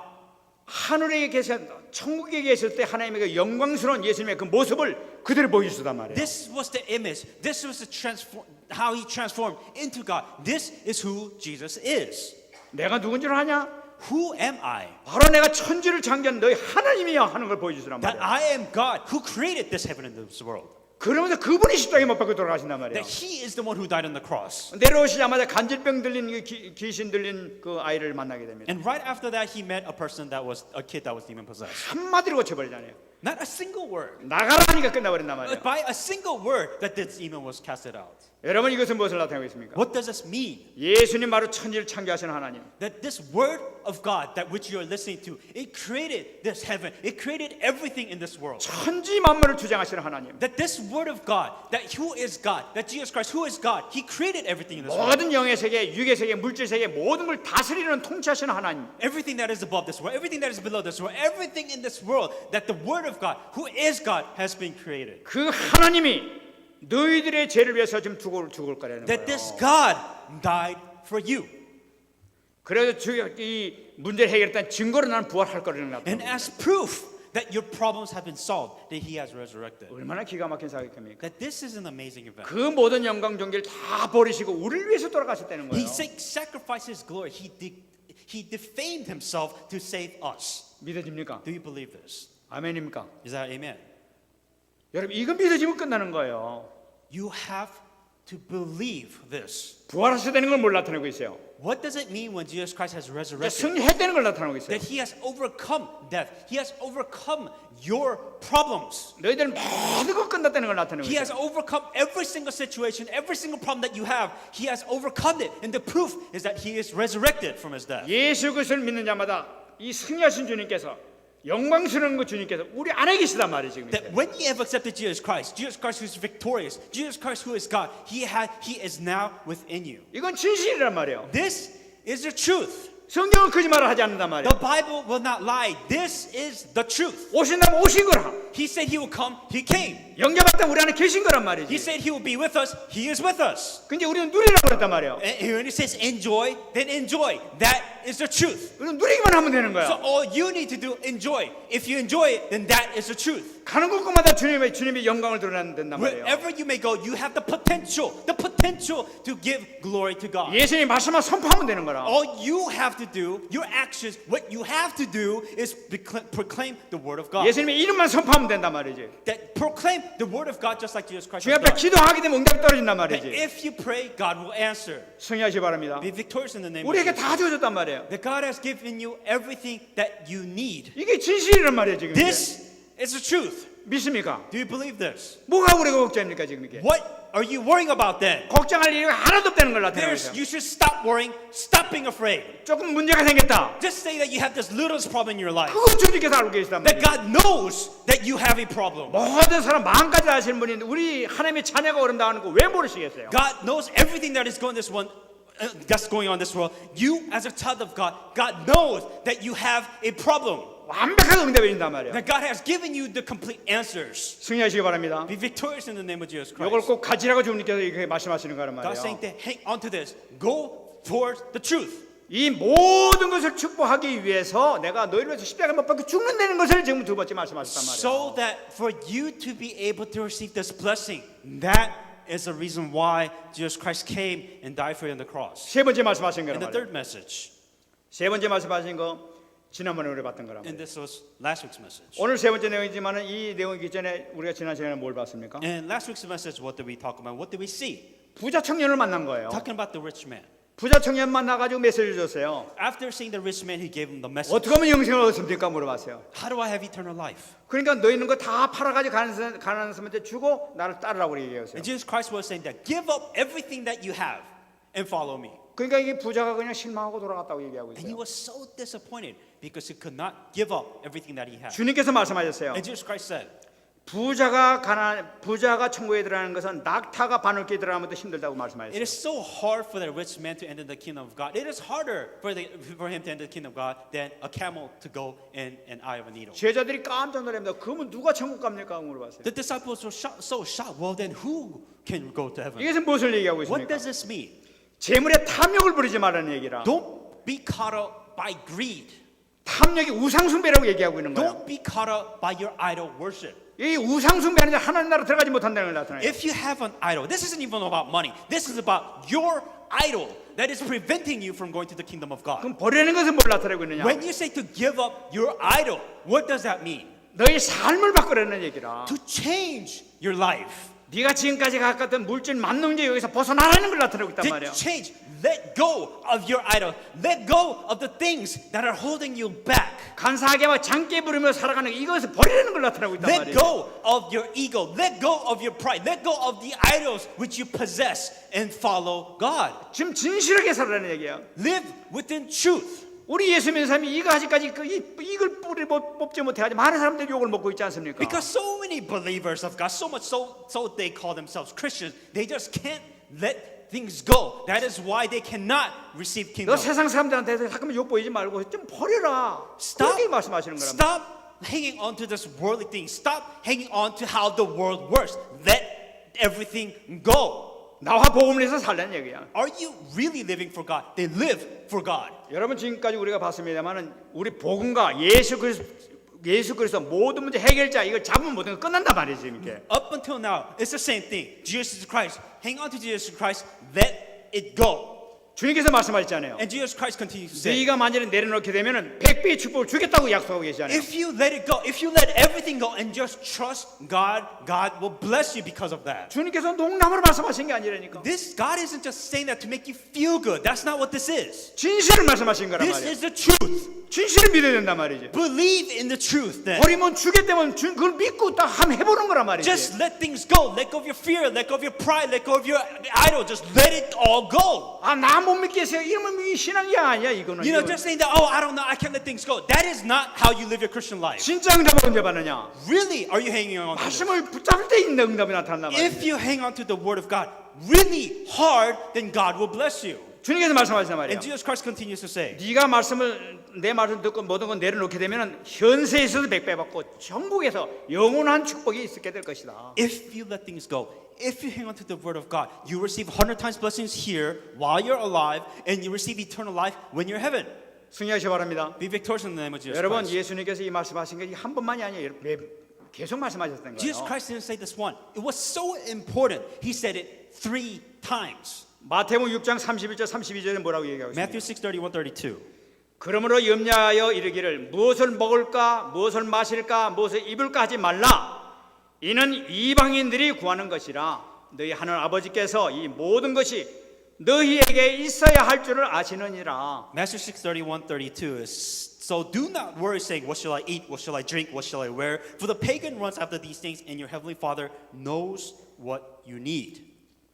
하늘에 계셔 천국에 계실 때 하나님의 영광스러운 예수님의 그 모습을 그대로 보여주시단 말이에요. This was the image. This was how he transformed into God. This is who Jesus is. 내가 누군지를 아냐? Who am I? 바로 내가 천지를 창조한 너희 하나님이야 하는 걸 보여주시란 That 말이에요. I am God who created this heaven and this world. 그러면서 그분이 십자가에 못 박혀 돌아가신단 말이에요. That he is the one who died on the cross. 내려오시자마자 간질병 들린 귀신 들린 그 아이를 만나게 됩니다. And right after that, he met a person that was a kid that was demon possessed. 한마디로 고쳐버리잖아요. Not a single word. 나가라 하니까 끝나버린단 말이에요. By a single word that this demon was casted out. 여러분 이것은 무엇을 나타내고 있습니까? What does this mean? 예수님 바로 천지를 창조하신 하나님. That this word of God that which you are listening to, it created this heaven. It created everything in this world. 천지 만물을 주장하시는 하나님. That this word of God, that who is God, that Jesus Christ, who is God, He created everything in this world. 모든 영의 세계, 육의 세계, 물질 세계 모든 걸 다스리는 통치하시는 하나님. Everything that is above this world, everything that is below this world, everything in this world, that the word of God, who is God, has been created. 그 하나님이 너희들의 죄를 위해서 지금 죽을 거라는 That 거예요. this God died for you. 그래서 이 문제를 해결했다는 증거로 나는 부활할 거라는 것 And 같아요. as proof that your problems have been solved, that He has resurrected. 얼마나 기가 막힌 사역입니까? That this is an amazing event. 그 모든 영광 존귀를 다 버리시고 우리를 위해서 돌아가셨다는 He 거예요. sacrificed His glory. He defamed Himself to save us. 믿어집니까? Do you believe this? 아멘입니까? Is that amen? 여러분 이거 믿어지면 끝나는 거예요. You have to believe this. 부활하셨다는 걸 뭘 나타내고 있어요? What does it mean when Jesus Christ has resurrected? 승리했다는 걸 나타내고 있어요. That He has overcome death. He has overcome your problems. 너희들은 모든 거 끝났다는 걸 나타내고 He has 있어요. overcome every single situation, every single problem that you have. He has overcome it. And the proof is that He is resurrected from His death. 예수 그리스도를 믿는 자마다 이 승리하신 주님께서 영광스러운 그 주님께서 우리 안에 계시단 말이에요 지금. That when you have accepted Jesus Christ who is victorious, Jesus Christ who is God, He is now within you. 이건 진실이란 말이에요. This is the truth. 성경은 거짓말을 하지 않는단 말이에요. The Bible will not lie. This is the truth. 오신다면 오신 거라. He said He will come. He came. 영접받다 우리 안에 계신 거란 He 말이지. said He will be with us. He is with us. 근데 우리는 누리라고 그랬단 말이에요. And when He says enjoy, then enjoy. That is the truth. 우리는 누리기만 하면 되는 So 거야. all you need to do, enjoy. If you enjoy it, then that is the truth. 가는 곳마다 주님의 영광을 드러내야 된단 말이에요. Wherever you may go, you have the potential to give glory to God. 예수님 말씀만 선포하면 되는 거라. All you have to do, your actions, what you have to do is proclaim the word of God. 예수님의 이름만 선포하면 된단 말이지. That proclaim the word of God just like Jesus Christ 주님 has 앞에 done. 기도하게 되면 응답이 떨어진단 That 말이지. if you pray, God will answer. 승리하시 바랍니다. Be victorious in the name of 우리에게 Jesus. 다 주어졌단 말이에요. That God has given you everything that you need. 이게 진실이란 말이에요 지금. 이게. This is the truth. 믿습니까? Do you believe this? 뭐가 우리가 걱정입니까 지금 이게? What are you worrying about then? 걱정할 일이 하나도 없다는 걸 나타내고 있어요. You should stop worrying, stop being afraid. 조금 문제가 생겼다. Just say that you have this littlest problem in your life. 그거 주님께서 알고 계시단 That 말이에요. God knows that you have a problem. 모든 사람 마음까지 아시는 분이 우리 하나님의 자녀가 어른다는 거 왜 모르시겠어요? God knows everything that is going that's going on in this world. You as a child of God, God knows that you have a problem. 완벽하게 응답해 준단 말이에요. That God has given you the complete answers. 승리하시기 바랍니다. Be victorious in the name of Jesus 이걸 Christ. 꼭 가지라고 주님께서 이렇게 말씀하시는 거란 God's saying 말이에요. to hang on to this. Go towards the truth. 이 모든 것을 축복하기 위해서 내가 너희를 위해서 십자가에 못 박혀 죽는다는 것을 지금 두 번째 말씀하셨단 말이에요. So that for you to be able to receive this blessing, that is the reason why Jesus Christ came and died for you on the cross. 세 번째 말씀하신 거란 And the 말이에요. third message, 세 번째 말씀하신 거 지난번에 우리 봤던 거란 and 말이에요. this was last week's message. 오늘 세 번째 내용이지만은 이 내용이기 전에 우리가 지난 시간에 뭘 봤습니까? And last week's message, what did we talk about? What did we see? 부자 청년을 만난 거예요. Talking about the rich man. 부자 청년 만나가지고 메시지를 줬어요. After seeing the rich man, he gave him the message. 어떻게 하면 영생을 얻습니까? 물어봤어요. How do I have eternal life? 그러니까 너 있는 거 다 팔아가지고 가난한 사람한테 주고 나를 따르라고 얘기했어요. And Jesus Christ was saying that give up everything that you have and follow me. 그러니까 이게 부자가 그냥 실망하고 돌아갔다고 얘기하고 And he 있어요. was so disappointed because he could not give up everything that he had. 주님께서 말씀하셨어요. And Jesus Christ said, 부자가 천국에 들어가는 것은 낙타가 바늘기에 들어가면 더 힘들다고 it 말씀하셨어요. is so hard for the rich man to enter the kingdom of God. It is harder for him to enter the kingdom of God than a camel to go in an eye of a needle. 제자들이 깜짝 놀랍니다. 그러면 누가 천국 갑니까? 물어봤어요. The disciples were so shocked. Well, then who can go to heaven? 이것은 무엇을 얘기하고 What 있습니까? does this mean? 재물에 탐욕을 부리지 말라는 얘기라. Don't be caught up by greed. 탐욕이 우상숭배라고 얘기하고 있는 거예요. Don't be caught up by your idol worship. 이 우상숭배는 하나님 나라 들어가지 못한다는 걸 나타내요. If you have an idol, this isn't even about money. This is about your idol that is preventing you from going to the kingdom of God. 그럼 버리는 것은 뭘 나타내고 있느냐? When you say to give up your idol, what does that mean? 너의 삶을 바꾸라는 얘기라. To change your life. 네가 지금까지 갖았던 물질 만능제 여기서 벗어나라는 걸 나타내고 있단 To 말이야. change. Let go of your idol. Let go of the things that are holding you back. 간사하게 막 장깨 부리며 살아가는 이것을 버리라는 걸 나타내고 있단 Let 말이야. go of your ego. Let go of your pride. Let go of the idols which you possess and follow God. 지금 진실하게 살아라는 얘기야. Live within truth. 우리 예수 믿는 사람이 이거 아직까지 이걸 뿌리 뽑지 못해가지고 많은 사람들이 욕을 먹고 있지 않습니까? Because so many believers of God, so much so they call themselves Christians, they just can't let things go. That is why they cannot receive 너 kingdom. 세상 사람들한테 잠깐만 욕 보이지 말고 좀 버려라. 그렇게 말씀하시는 거란 말이야. Stop hanging on to this worldly thing. Stop hanging on to how the world works. Let everything go. 나와 복음을 위해서 살라는 얘기야. Are you really living for God? They live for God. 여러분 지금까지 우리가 봤습니다만은 우리 복음과 예수 그리스도 모든 문제 해결자 이걸 잡으면 모든 거 끝난단 말이지 이렇게. Up until now, it's the same thing. Jesus Christ. Hang on to Jesus Christ. Let it go. 주님께서 말씀하셨잖아요. And Jesus Christ continues to say, 너희가 만약에 내려놓게 되면은 100배의 축복을 주겠다고 약속하고 계시잖아요. if you let it go, if you let everything go and just trust God, God will bless you because of that. 주님께서 농담으로 말씀하신 게 아니라니까. This God isn't just saying that to make you feel good. That's not what this is. 진실을 말씀하신 거란 This 말이에요. is the truth. 진실을 믿어야 된단 말이죠. Believe in the truth then. 버리면 주겠다면 그걸 믿고 딱 한번 해보는 거란 말이지. Just let things go. Let go of your fear. Let go of your pride. Let go of your idol. Just let it all go. 아, 나 못 믿겠어요. 이러면 이게 신앙이 아니야 이거는. You know, just saying that, oh, I don't know, I can't let things go. That is not how you live your Christian life. 진짜 응답을 언제 받느냐? Really, are you hanging on to this? 말씀을 붙잡을 때 있는 응답이 나타난단 말이에요. If you hang on to the word of God really hard, then God will bless you. 주님께서 말씀하시단 말이에요. And Jesus Christ continues to say, 네가 내 말을 듣고 모든 걸 내려놓게 되면은 현세에 있어서 100배 받고 천국에서 영원한 축복이 있게 될 것이다. if you let things go, if you hang on to the word of God, you receive 100 times blessings here while you're alive, and you receive eternal life when you're in heaven. 승리하시기 바랍니다. Be victorious in the name of Jesus 여러분 Christ. 예수님께서 이 말씀하신 게 한 번만이 아니에요. 계속 말씀하셨던 Jesus 거예요. Christ didn't say this one. It was so important. He said it 3 times. 마태복음 6장 31절 32절에 뭐라고 얘기하고 있습니까? Matthew 6, 31, 32. 그러므로 염려하여 이르기를 무엇을 먹을까 무엇을 마실까 무엇을 입을까 하지 말라. 이는 이방인들이 구하는 것이라. 너희 하늘 아버지께서 이 모든 것이 너희에게 있어야 할 줄을 아시느니라. Matthew 6, 31, 32 is, so do not worry saying, what shall I eat, what shall I drink, what shall I wear? For the pagan runs after these things, and your heavenly Father knows what you need.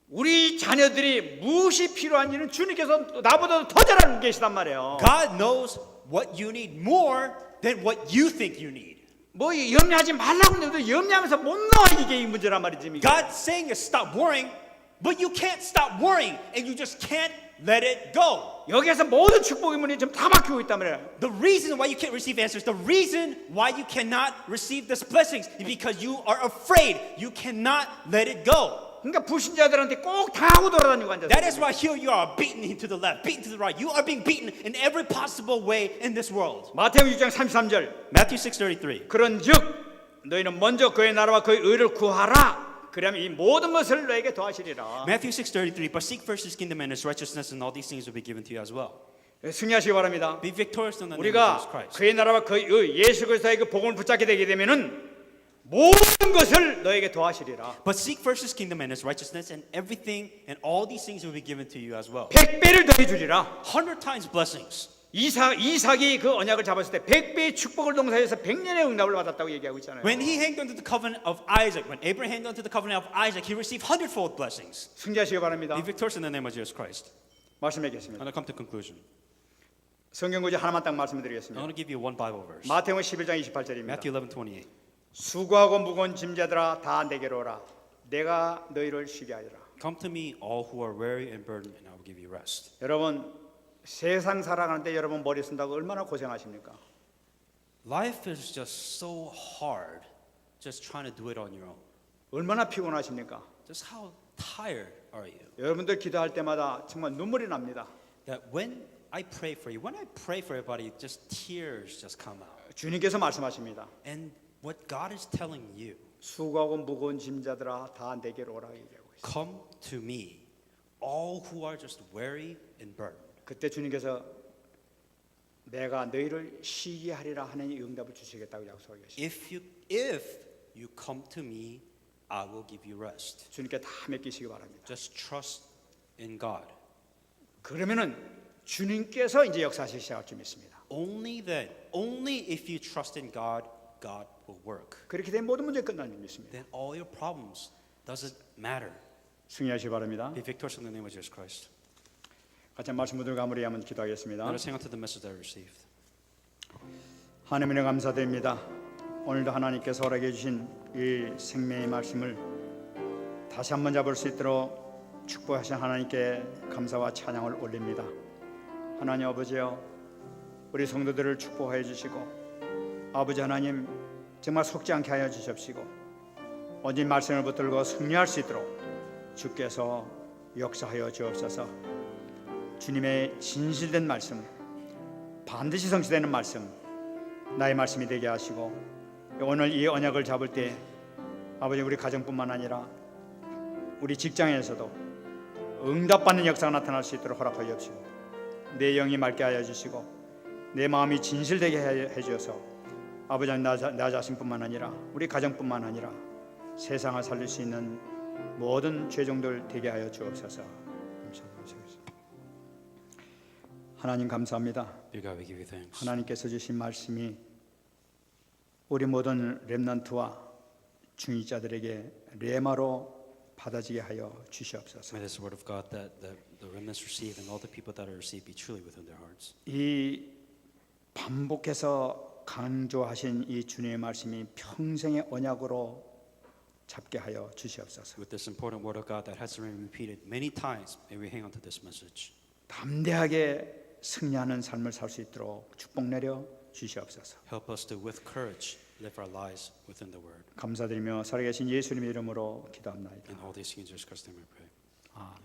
우리 자녀들이 무엇이 필요한지는 주님께서 나보다 더 잘 알고 계시단 말이에요. God knows what you need more than what you think you need. 뭐 염려하지 말라고 해도 염려하면서 못 나와 이게 이 문제란 말이지. 이게. God's saying is stop worrying, but you can't stop worrying, and you just can't let it go. 여기에서 모든 축복의 문이 지금 다 막히고 있단 말이에요. The reason why you can't receive answers, the reason why you cannot receive these blessings is because you are afraid. You cannot let it go. 그러니까 불신자들한테 꼭 당하고 돌아다니고 앉아서. That is why here you are beaten to the left, beaten to the right. You are being beaten in every possible way in this world. 마태복음 6장 33절. Matthew 6:33. 그런즉 너희는 먼저 그의 나라와 그의 의를 구하라. 그러면 이 모든 것을 너에게 더하시리라. Matthew 6:33. But seek first His kingdom and His righteousness, and all these things will be given to you as well. 승리하시기 바랍니다. Be victorious in the name of 우리가 Jesus Christ. 그의 나라와 그의 의 예수 그리스도의 그 복음을 붙잡게 되게 되면은 모든 것을 너에게 더하시리라. But seek first His kingdom and His righteousness, and everything and all these things will be given to you as well. 100배를 더해 주리라. 100 times blessings. 이삭이 그 언약을 잡았을 때 100배의 축복을 동사해서 100년의 응답을 받았다고 얘기하고 있잖아요. When he hanged onto the covenant of Isaac, when Abraham hanged onto the covenant of Isaac, he received 100-fold blessings. 승리하시기 바랍니다. Be victorious in the name of Jesus Christ. 말씀드리겠습니다. And I come to conclusion. 성경 구절 하나만 딱 I 말씀드리겠습니다. want to give you one Bible verse. 마태복음 11장 28절입니다. Matthew 11:28. 수고하고 무거운 짐자들아 다 내게로 오라. 내가 너희를 쉬게 하리라. Come to me, all who are weary and burdened, and I will give you rest. 여러분 세상 살아가는데 여러분 머리 쓴다고 얼마나 고생하십니까? Life is just so hard, just trying to do it on your own. 얼마나 피곤하십니까? Just how tired are you? 여러분들 기도할 때마다 정말 눈물이 납니다. That when I pray for you, when I pray for everybody, just tears just come out. 주님께서 말씀하십니다. And what God is telling you, 수고하고 무거운 짐자들아 다 내게로 오라 얘기하고 있어요. come to me, all who are just weary and burdened. 그때 주님께서 내가 너희를 쉬게 하리라 하는 이 응답을 주시겠다고 약속하고 계십니다. If you come to me, I will give you rest. 주님께 다 맡기시기 바랍니다. Just trust in God. 그러면은 주님께서 이제 역사하시기 시작할 줄 믿습니다. Only then, only if you trust in God, God will work. 그렇게 되면 모든 문제 끝날 줄 믿습니다. Then all your problems doesn't matter. 승리하시기 바랍니다. Be victorious in the name of Jesus Christ. 같이 말씀 모두 마무리하면 기도하겠습니다. Let us hang on to the message that I received. 하나님의 감사드립니다. 오늘도 하나님께서 허락해 주신 이 생명의 말씀을 다시 한번 잡을 수 있도록 축복하신 하나님께 감사와 찬양을 올립니다. 하나님 아버지여, 우리 성도들을 축복하여 주시고 아버지 하나님 정말 속지 않게 하여 주십시고 오직 말씀을 붙들고 승리할 수 있도록 주께서 역사하여 주옵소서. 주님의 진실된 말씀, 반드시 성취되는 말씀, 나의 말씀이 되게 하시고 오늘 이 언약을 잡을 때 아버지 우리 가정뿐만 아니라 우리 직장에서도 응답받는 역사가 나타날 수 있도록 허락하여 주시고 내 영이 맑게 하여 주시고 내 마음이 진실되게 해 주셔서 아버지 나 자신뿐만 아니라 우리 가정뿐만 아니라 세상을 살릴 수 있는 모든 죄종들 되게 하여 주옵소서. 하나님 감사합니다. Dear God, we give you thanks. 하나님께서 주신 말씀이 우리 모든 렘넌트와 중직자들에게 레마로 받아지게 하여 주시옵소서. May this word of God that the remnants receive and all the people that are received be truly within their hearts. 이 반복해서 강조하신 이 주님의 말씀이 평생의 언약으로 잡게 하여 주시옵소서. With this important word of God that has been repeated many times, may we hang on to this message. 담대하게 승리하는 삶을 살 수 있도록 축복 내려 주시옵소서. Help us to, with courage, live our lives within the word. 감사드리며 살아계신 예수님의 이름으로 기도합나이다. In all these things, in Jesus Christ's name we pray. 아멘.